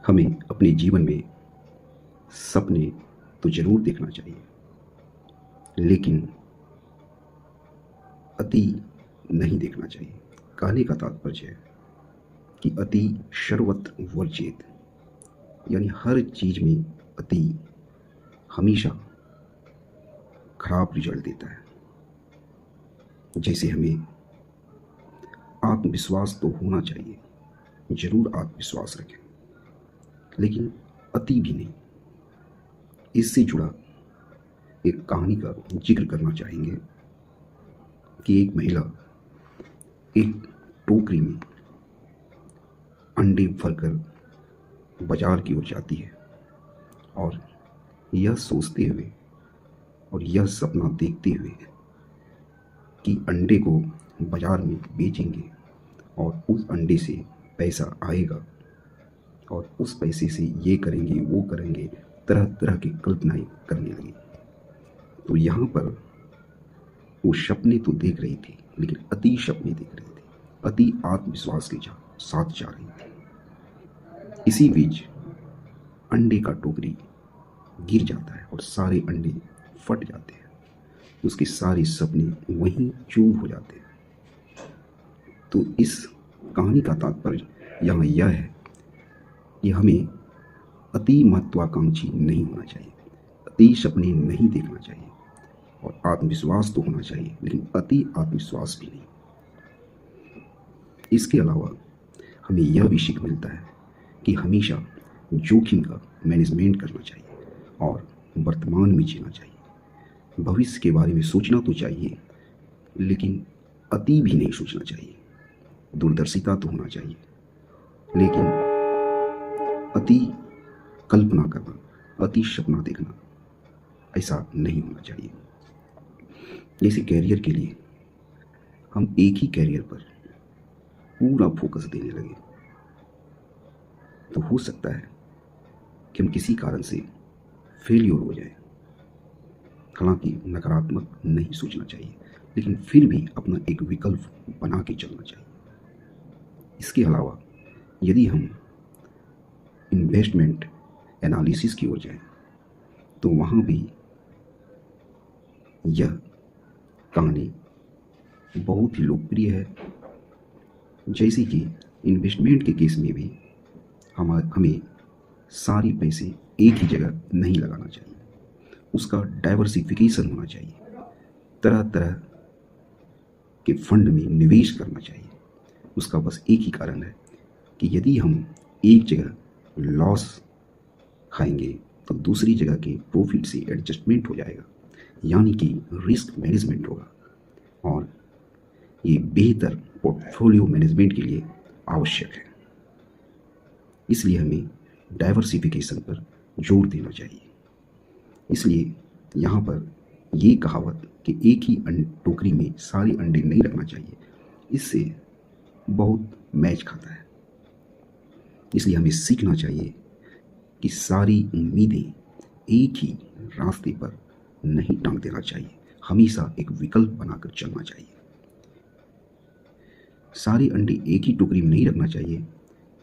हमें अपने जीवन में सपने तो ज़रूर देखना चाहिए, लेकिन अति नहीं देखना चाहिए। कहने का तात्पर्य है कि अति सर्वत्र वर्जित, यानी हर चीज़ में अति हमेशा खराब रिजल्ट देता है। जैसे हमें आत्मविश्वास तो होना चाहिए, ज़रूर आत्मविश्वास रखें, लेकिन अति भी नहीं। इससे जुड़ा एक कहानी का जिक्र करना चाहेंगे कि एक महिला एक टोकरी में अंडे भरकर बाजार की ओर जाती है और यह सोचते हुए और यह सपना देखते हुए कि अंडे को बाजार में बेचेंगे और उस अंडे से पैसा आएगा और उस पैसे से ये करेंगे वो करेंगे, तरह तरह की कल्पनाएं करने लगी। तो यहाँ पर वो सपने तो देख रही थी, लेकिन अति सपने देख रही थी, अति आत्मविश्वास के साथ जा रही थी। इसी बीच अंडे का टोकरी गिर जाता है और सारे अंडे फट जाते हैं, उसके सारे सपने वहीं चूर हो जाते हैं। तो इस कहानी का तात्पर्य यहाँ यह है कि हमें अति महत्वाकांक्षी नहीं होना चाहिए, अति सपने नहीं देखना चाहिए, और आत्मविश्वास तो होना चाहिए, लेकिन अति आत्मविश्वास भी नहीं। इसके अलावा हमें यह भी सीख मिलता है कि हमेशा जोखिम का मैनेजमेंट करना चाहिए और वर्तमान में जीना चाहिए। भविष्य के बारे में सोचना तो चाहिए, लेकिन अति भी नहीं सोचना चाहिए। दूरदर्शिता तो होना चाहिए, लेकिन अति कल्पना करना, अति सपना देखना, ऐसा नहीं होना चाहिए। जैसे कैरियर के लिए हम एक ही कैरियर पर पूरा फोकस देने लगे तो हो सकता है कि हम किसी कारण से फेलियर हो जाए। हालांकि नकारात्मक नहीं सोचना चाहिए, लेकिन फिर भी अपना एक विकल्प बना के चलना चाहिए। इसके अलावा यदि हम इन्वेस्टमेंट एनालिसिस की ओर जाएं तो वहाँ भी यह कहानी बहुत ही लोकप्रिय है। जैसे कि इन्वेस्टमेंट के केस में भी हमें सारी पैसे एक ही जगह नहीं लगाना चाहिए, उसका डाइवर्सिफिकेशन होना चाहिए, तरह तरह के फंड में निवेश करना चाहिए। उसका बस एक ही कारण है कि यदि हम एक जगह लॉस खाएंगे तो दूसरी जगह के प्रॉफिट से एडजस्टमेंट हो जाएगा, यानी कि रिस्क मैनेजमेंट होगा, और ये बेहतर पोर्टफोलियो मैनेजमेंट के लिए आवश्यक है। इसलिए हमें डाइवर्सिफिकेशन पर जोर देना चाहिए। इसलिए यहाँ पर ये कहावत कि एक ही टोकरी में सारे अंडे नहीं रखना चाहिए, इससे बहुत मैच खाता है। इसलिए हमें सीखना चाहिए कि सारी उम्मीदें एक ही रास्ते पर नहीं टांग देना चाहिए, हमेशा एक विकल्प बनाकर चलना चाहिए। सारे अंडे एक ही टोकरी में नहीं रखना चाहिए,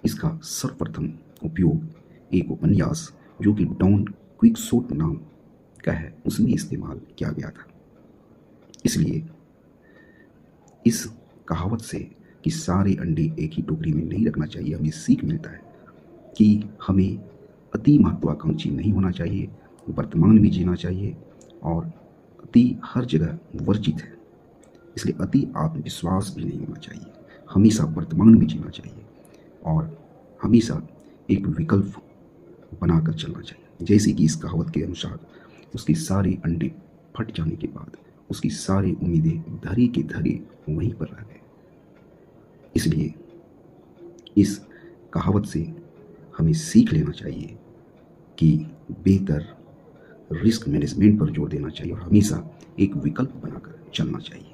इसका सर्वप्रथम उपयोग एक उपन्यास जो कि डॉन क्विक्सोट नाम का है उसमें इस्तेमाल किया गया था। इसलिए इस कहावत से कि सारे अंडे एक ही टोकरी में नहीं रखना चाहिए, हमें सीख मिलता है कि हमें अति महत्वाकांक्षी नहीं होना चाहिए, वर्तमान में जीना चाहिए, और अति हर जगह वर्जित है, इसलिए अति आत्मविश्वास भी नहीं होना चाहिए। हमेशा वर्तमान में जीना चाहिए और हमेशा एक विकल्प बनाकर चलना चाहिए। जैसे कि इस कहावत के अनुसार उसके सारे अंडे फट जाने के बाद उसकी सारी उम्मीदें धरे के धरे वहीं पर रह गए। इसलिए इस कहावत से हमें सीख लेना चाहिए कि बेहतर रिस्क मैनेजमेंट पर जोर देना चाहिए और हमेशा एक विकल्प बनाकर चलना चाहिए।